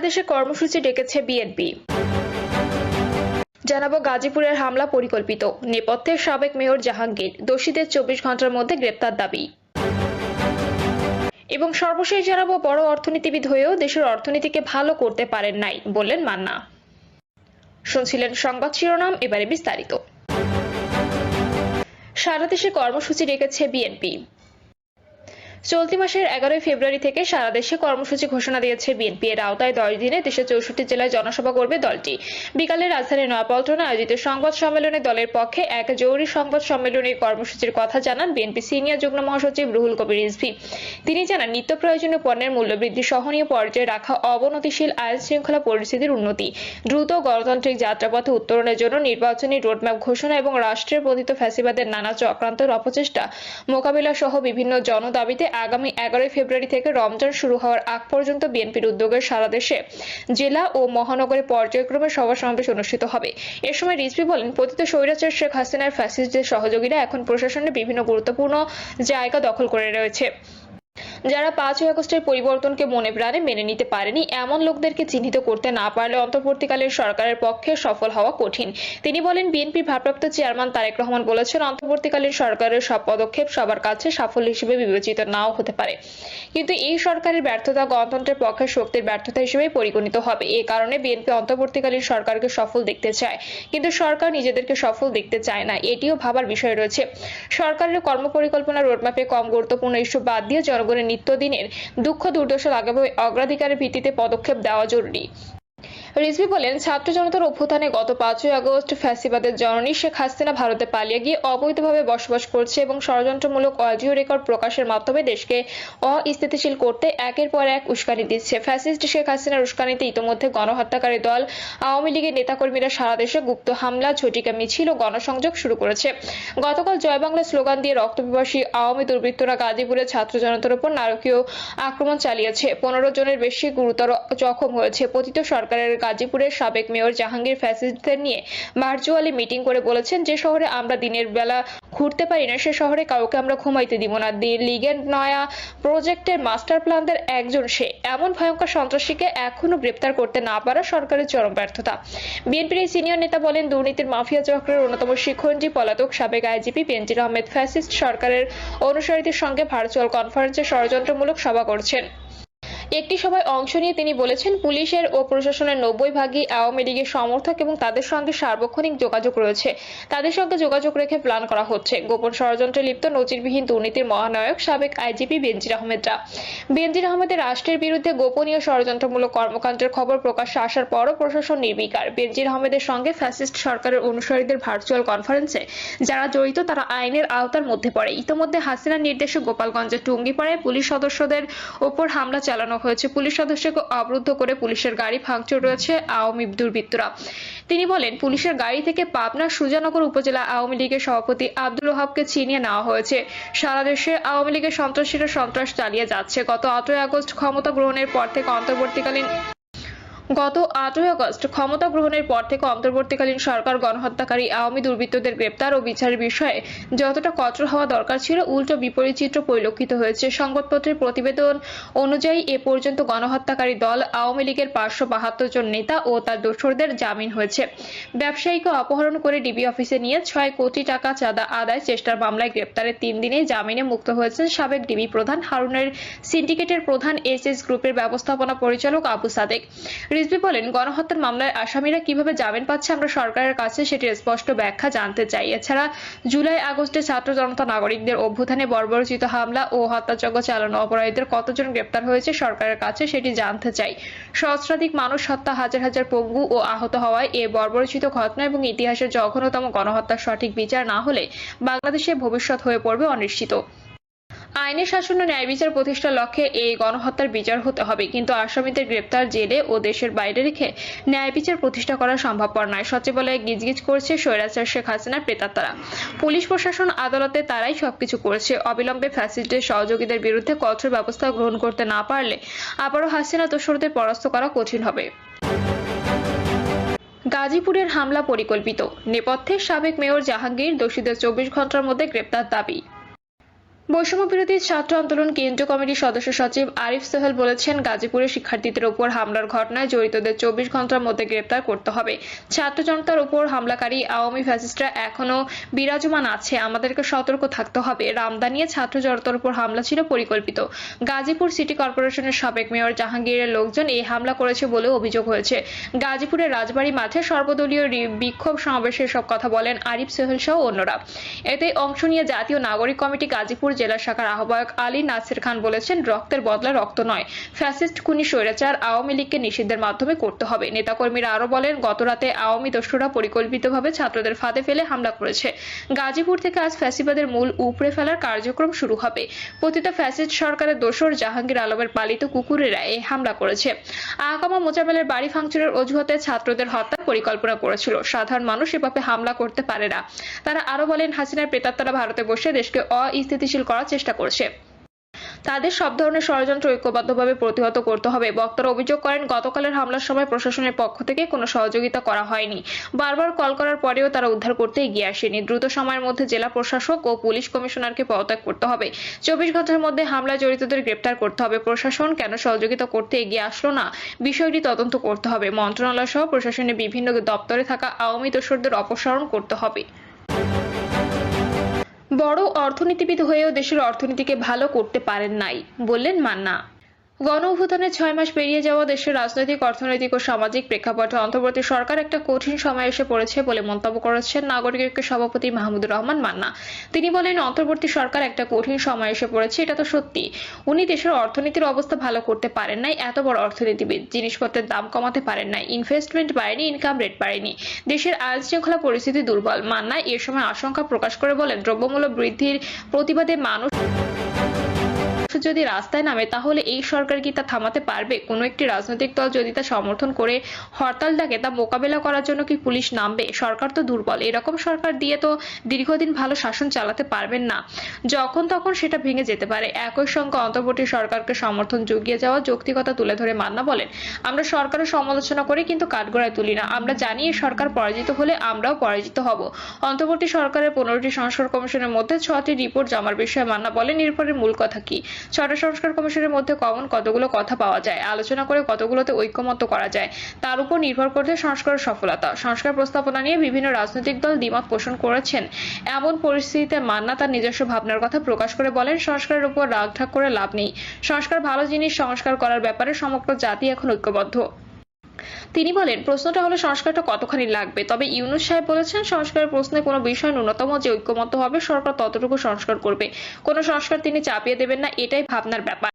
দেশে কর্মসূচি ডেকেছে বিএনপি। জানাবো গাজীপুরের হামলা পরিকল্পিত, নেপথ্যে সাবেক মেয়র জাহাঙ্গীর, দোষীদের 24 ঘন্টার মধ্যে গ্রেপ্তার দাবি। এবং সর্বশেষ জানাবো বড় অর্থনীতিবিদ হয়েও দেশের অর্থনীতিকে ভালো করতে পারেন নাই বললেন মান্না। শুনছিলেন সংবাদ শিরোনাম, এবারে বিস্তারিত। সারা দেশে কর্মসূচি ডেকেছে বিএনপি। চলতি মাসের 11 ফেব্রুয়ারি থেকে সারা দেশে কর্মসূচি ঘোষণা দিয়েছে বিএনপি। এর আওতায় 10 দিনে দেশের 64 জেলায় জনসভা করবে দলটি। বিকালে রাজধানীর নয়াপল্টনে আয়োজিত সংবাদ সম্মেলনে দলের পক্ষে এক জরুরি সংবাদ সম্মেলনের কর্মসূচির কথা জানান বিএনপি সিনিয়র যুগ্ম মহাসচিব রুহুল কবির রিজভী। তিনি জানান, নিত্য প্রয়োজনীয় পণ্যের মূল্যবৃদ্ধি সহনীয় পর্যায়ে রাখা, অবনতিশীল আইন শৃঙ্খলা পরিস্থিতির উন্নতি, দ্রুত গণতান্ত্রিক যাত্রাপথে উত্তরণের জন্য নির্বাচনী রোডম্যাপ ঘোষণা এবং রাষ্ট্রের পতিত ফ্যাসিবাদের নানা চক্রান্তের অপচেষ্টা মোকাবিলা সহ বিভিন্ন জনদাবিতে আগামী 11 ফেব্রুয়ারি থেকে রমজান শুরু হওয়ার আগ পর্যন্ত বিএনপির উদ্যোগে সারা দেশে জেলা ও মহানগরে পর্যায়ক্রমে সভা সমাবেশ অনুষ্ঠিত হবে। এ সময় রিজভী বলেন, পতিত স্বৈরাচার শেখ হাসিনার ফ্যাসিস্টদের সহযোগীরা এখন প্রশাসনে বিভিন্ন গুরুত্বপূর্ণ জায়গা দখল করে রয়েছে। যারা 5 আগস্টের পরিবর্তনকে মনে প্রাণে মেনে নিতে পারেনি, এমন লোকদেরকে চিহ্নিত করতে না পারলে অন্তর্বর্তীকালীন সরকারের পক্ষে সফল হওয়া কঠিন। তিনি বলেন, বিএনপির ভারপ্রাপ্ত চেয়ারম্যান তারেক রহমান বলেছেন, অন্তর্বর্তীকালীন সরকারের সব পদক্ষেপ সবার কাছে সাফল্য হিসেবে বিবেচিত নাও হতে পারে, কিন্তু এই সরকারের ব্যর্থতা গণতন্ত্রের পক্ষে শক্তির ব্যর্থতা হিসেবে পরিগণিত হবে। এ কারণে বিএনপি অন্তর্বর্তীকালীন সরকারকে সফল দেখতে চায়, কিন্তু সরকার নিজেদেরকে সফল দেখতে চায় না, এটিও ভাবার বিষয় রয়েছে। সরকারের কর্মপরিকল্পনা রোডম্যাপে কম গুরুত্বপূর্ণ ইস্যু বাদ দিয়ে জনগণের নিত্যদিনের দুঃখ দুর্দশা লাঘবে অগ্রাধিকারের ভিত্তিতে পদক্ষেপ দেওয়া জরুরি। রিজভী বলেন, ছাত্র জনতার অভ্যুত্থানে গত 5 আগস্ট ফ্যাসিবাদের জননী শেখ হাসিনা ভারতে পালিয়ে গিয়ে অবৈধভাবে বসবাস করছে এবং ষড়যন্ত্রমূলক অডিও রেকর্ড প্রকাশের মাধ্যমে দেশকে অস্থিতিশীল করতে একের পর এক উস্কানি দিচ্ছে। ফ্যাসিস্ট শেখ হাসিনার উস্কানিতে ইতোমধ্যে গণহত্যাকারী দল আওয়ামী লীগের নেতাকর্মীরা সারা দেশে গুপ্ত হামলা, ঝটিকা মিছিল ও গণসংযোগ শুরু করেছে। গতকাল জয় বাংলা স্লোগান দিয়ে রক্তপিপাসী আওয়ামী দুর্বৃত্তরা গাজীপুরে ছাত্র জনতার উপর নারকীয় আক্রমণ চালিয়েছে। 15 জনের বেশি গুরুতর জখম হয়েছে। পতিত সরকারের গাজীপুরের সাবেক মেয়র জাহাঙ্গীর ফ্যাসিস্টদের নিয়ে ভার্চুয়ালি মিটিং করে বলেছেন, যে শহরে আমরা দিনের বেলা ঘুরতে পারি না, সে শহরে কাউকে আমরা ঘুমাইতে দিব না। লীগের নয়া প্রজেক্টের মাস্টার প্ল্যানদের একজন সে। এমন ভয়ঙ্কর সন্ত্রাসীকে এখনো গ্রেপ্তার করতে না পারা সরকারের চরম ব্যর্থতা। বিএনপির এই সিনিয়র নেতা বলেন, দুর্নীতির মাফিয়া চক্রের অন্যতম শিখণ্ডী পলাতক সাবেক আইজিপি বেনজির আহমেদ ফ্যাসিস্ট সরকারের অনুসারীদের সঙ্গে ভার্চুয়াল কনফারেন্সে ষড়যন্ত্রমূলক সভা করছেন। একটি সভায় অংশ নিয়ে তিনি বলেছেন, পুলিশের ও প্রশাসনের 90 ভাগই আওয়ামী লীগের সমর্থক এবং তাদের সঙ্গে সার্বক্ষণিক যোগাযোগ রয়েছে। তাদের সঙ্গে যোগাযোগ রেখে প্ল্যান করা হচ্ছে। গোপন ষড়যন্ত্রে লিপ্ত নজিরবিহীন দুর্নীতির মহানায়ক সাবেক আইজিপি বেনজির আহমেদরা। বেনজির আহমেদের রাষ্ট্রের বিরুদ্ধে গোপনীয় ষড়যন্ত্রমূলক কর্মকাণ্ডের খবর প্রকাশ্যে আসার পরও প্রশাসন নির্বিকার। বেনজির আহমেদের সঙ্গে ফ্যাসিস্ট সরকারের অনুসারীদের ভার্চুয়াল কনফারেন্সে যারা জড়িত তারা আইনের আওতার মধ্যে পড়ে। ইতোমধ্যে হাসিনার নির্দেশে গোপালগঞ্জের টুঙ্গিপাড়ায় পুলিশ সদস্যদের ওপর হামলা চালানো হয়েছে। পুলিশ সদস্যকে অবরুদ্ধ করে পুলিশের গাড়ি ভাঙচুর রয়েছে আওয়ামী দুর্বৃত্তরা। তিনি বলেন, পুলিশের গাড়ি থেকে পাবনার সুজানগর উপজেলা আওয়ামী লীগের সভাপতি আব্দুল ওহাবকে ছিনিয়ে নেওয়া হয়েছে। সারা দেশে আওয়ামী লীগের সন্ত্রাসীরা সন্ত্রাস চালিয়ে যাচ্ছে। গত 8 আগস্ট ক্ষমতা গ্রহণের পর থেকে অন্তর্বর্তীকালীন সরকার গণহত্যাকারী আওয়ামী দুর্বৃত্তদের গ্রেপ্তার ও বিচারের বিষয়ে যতটা কঠোর হওয়া দরকার ছিল, উল্টো বিপরীত চিত্র পরিলক্ষিত হয়েছে। সংবাদপত্রের প্রতিবেদন অনুযায়ী এ পর্যন্ত গণহত্যাকারী দল আওয়ামী লীগের 572 জন নেতা ও তার দোসরদের জামিন হয়েছে। ব্যবসায়ীকে অপহরণ করে ডিবি অফিসে নিয়ে 6 কোটি টাকা চাঁদা আদায় চেষ্টার মামলায় গ্রেপ্তারের 3 দিনেই জামিনে মুক্ত হয়েছেন সাবেক ডিবি প্রধান, হারুনের সিন্ডিকেটের প্রধান, এসএস গ্রুপের ব্যবস্থাপনা পরিচালক আবু সাদেক। রিজভী বলেন, গণহত্যার মামলায় আসামিরা কিভাবে জামিন পাচ্ছে আমরা সরকারের কাছে সেটির স্পষ্ট ব্যাখ্যা জানতে চাই। এছাড়া জুলাই আগস্টে ছাত্র জনতা নাগরিকদের অভ্যুত্থানে বর্বরোচিত হামলা ও হত্যাযজ্ঞ চালানো অপরাধীদের কতজন গ্রেপ্তার হয়েছে সরকারের কাছে সেটি জানতে চাই। সহস্রাধিক মানুষ হত্যা, হাজার হাজার পঙ্গু ও আহত হওয়ায় এ বর্বরোচিত ঘটনা এবং ইতিহাসের জঘন্যতম গণহত্যার সঠিক বিচার না হলে বাংলাদেশের ভবিষ্যৎ হয়ে পড়বে অনিশ্চিত। আইনের শাসন ও ন্যায় বিচার প্রতিষ্ঠার লক্ষ্যে এই গণহত্যার বিচার হতে হবে, কিন্তু আসামিদের গ্রেপ্তার, জেলে ও দেশের বাইরে রেখে ন্যায় বিচার প্রতিষ্ঠা করা সম্ভবপর নয়। সচিবালয়ে গিজগিজ করছে স্বৈরাচার শেখ হাসিনার প্রেতাত্মারা। পুলিশ প্রশাসন, আদালতে তারাই সবকিছু করেছে। অবিলম্বে ফ্যাসিস্টদের সহযোগীদের বিরুদ্ধে কঠোর ব্যবস্থা গ্রহণ করতে না পারলে আবারও হাসিনা দোসরদের পরাস্ত করা কঠিন হবে। গাজীপুরের হামলা পরিকল্পিত, নেপথ্যে সাবেক মেয়র জাহাঙ্গীর, দোষীদের 24 ঘন্টার মধ্যে গ্রেপ্তার দাবি। বৈষম্য বিরোধী ছাত্র আন্দোলন কেন্দ্রীয় কমিটির সদস্য সচিব আরিফ সোহেল বলেছেন, গাজীপুরে শিক্ষার্থীদের উপর হামলার ঘটনায় জড়িতদের 24 ঘন্টার মধ্যে গ্রেপ্তার করতে হবে। ছাত্র জনতার উপর হামলাকারী আওয়ামী ফ্যাসিস্টরা এখনো বিরাজমান আছে, আমাদেরকে সতর্ক থাকতে হবে। রামদানিয়ে ছাত্র জনতার উপর হামলা ছিল পরিকল্পিত। গাজীপুর সিটি কর্পোরেশনের সাবেক মেয়র জাহাঙ্গীরের লোকজন এই হামলা করেছে বলে অভিযোগ হয়েছে। গাজীপুরের রাজবাড়ী মাঠে সর্বদলীয় বিক্ষোভ সমাবেশে এসব কথা বলেন আরিফ সোহেল সহ অন্যরা। এতে অংশ নিয়ে জাতীয় নাগরিক কমিটি গাজীপুর জেলা শাখার আহ্বায়ক আলী নাসির খান বলেছেন, রক্তের বদলা রক্ত নয়, ফ্যাসিস্ট খুনি স্বৈরাচার আওয়ামী লীগকে নিষিদ্ধের মাধ্যমে করতে হবে। নেতাকর্মীরা আরো বলেন, গতরাতে আওয়ামী দস্যুরা পরিকল্পিতভাবে ছাত্রদের ফাঁদে ফেলে হামলা করেছে। গাজীপুর থেকে আজ ফ্যাসিবাদের মূল উপড়ে ফেলার কার্যক্রম শুরু হবে। পতিত ফ্যাসিস্ট সরকারের দোসর জাহাঙ্গীর আলমের পালিত কুকুরেরা এই হামলা করেছে। আহকামা মোজাম্মেলের বাড়ি ভাঙচুরের অজুহাতে ছাত্রদের হত্যার পরিকল্পনা করেছিল। সাধারণ মানুষ এভাবে হামলা করতে পারে না। তারা আরো বলেন, হাসিনার প্রেতাত্মারা ভারতে বসে দেশকে অস্থিতিশীল করার চেষ্টা করছে। তাদের সব ধরনের ষড়যন্ত্র ঐক্যবদ্ধভাবে প্রতিহত করতে হবে। বক্তারা অভিযোগ করেন, গতকালের হামলার সময় প্রশাসনের পক্ষ থেকে কোনো সহযোগিতা করা হয়নি। বারবার কল করার পরেও তারা উদ্ধার করতে এগিয়ে আসেনি। দ্রুত সময়ের মধ্যে জেলা প্রশাসক ও পুলিশ কমিশনারকে পদত্যাগ করতে হবে। 24 ঘন্টার মধ্যে হামলায় জড়িতদের গ্রেপ্তার করতে হবে। প্রশাসন কেন সহযোগিতা করতে এগিয়ে আসলো না, বিষয়টি তদন্ত করতে হবে। মন্ত্রণালয় সহ প্রশাসনের বিভিন্ন দপ্তরে থাকা আওয়ামী দোসরদের অপসারণ করতে হবে। বড় অর্থনীতিবিদ হয়েও দেশের অর্থনীতিকে ভালো করতে পারেন নাই, বললেন মান্না। গণ অভ্যুত্থানের 6 মাস পেরিয়ে যাওয়া দেশের রাজনৈতিক, অর্থনৈতিক ও সামাজিক প্রেক্ষাপটে অন্তর্বর্তী সরকার একটা কঠিন সময় এসে পড়েছে বলে মন্তব্য করেছেন নাগরিক ঐক্যের সভাপতি মাহমুদুর রহমান মান্না। তিনি বলেন, অন্তর্বর্তী সরকার একটা কঠিন সময় এসে পড়েছে, এটা তো সত্যি। উনি দেশের অর্থনীতির অবস্থা ভালো করতে পারেন নাই। এত বড় অর্থনীতিবিদ, জিনিসপত্রের দাম কমাতে পারেন নাই, ইনভেস্টমেন্ট বাড়েনি, ইনকাম রেট বাড়েনি, দেশের আইন শৃঙ্খলা পরিস্থিতি দুর্বল। মান্না এ সময় আশঙ্কা প্রকাশ করে বলেন, দ্রব্যমূল্য বৃদ্ধির প্রতিবাদে মানুষ যদি রাস্তায় নামে তাহলে এই সরকার কি তা থামাতে পারবে? কোনো একটি রাজনৈতিক দল যদি তা সমর্থন করে হরতাল ডাকে, তা মোকাবেলা করার জন্য কি পুলিশ নামবে? সরকার তো দুর্বল। এরকম সরকার দিয়ে তো দীর্ঘদিন ভালো শাসন চালাতে পারবেন না। যখন তখন সেটা ভেঙে যেতে পারে। একই সঙ্গে অন্তর্বর্তী সরকারকে সমর্থন জুগিয়ে যাওয়া যৌক্তিকতা তুলে ধরে মান্না বলেন, আমরা সরকারের সমালোচনা করি কিন্তু কাঠগড়ায় তুলি না। আমরা জানি এই সরকার পরাজিত হলে আমরাও পরাজিত হব। অন্তর্বর্তী সরকারের 15টি সংস্কার কমিশনের মধ্যে 6টি রিপোর্ট জমার বিষয়ে মান্না বলেন, এরপরের মূল কথা কি? 6টা সংস্কার কমিশনের মধ্যে কমন কতগুলো কথা পাওয়া যায়, আলোচনা করে কতগুলোতে ঐক্যমত্য করা যায়, তার উপর নির্ভর করছে সংস্কারের সফলতা। সংস্কার প্রস্তাবনা নিয়ে বিভিন্ন রাজনৈতিক দল দ্বিমত পোষণ করেছেন। এমন পরিস্থিতিতে মান্না তার নিজস্ব ভাবনার কথা প্রকাশ করে বলেন, সংস্কারের উপর রাগঢাক করে লাভ নেই। সংস্কার ভালো জিনিস, সংস্কার করার ব্যাপারে সমগ্র জাতি এখন ঐক্যবদ্ধ। তিনি বলেন, প্রশ্নটা হলো সংস্কারটা কতখানি লাগবে। তবে ইউনূস সাহেব বলেছেন, সংস্কারের প্রশ্নে কোনো বিষয় ন্যূনতম যে ঐক্যমত্য হবে সরকার ততটুকু সংস্কার করবে। কোনো সংস্কার তিনি চাপিয়ে দেবেন না, এটাই ভাবনার ব্যাপার।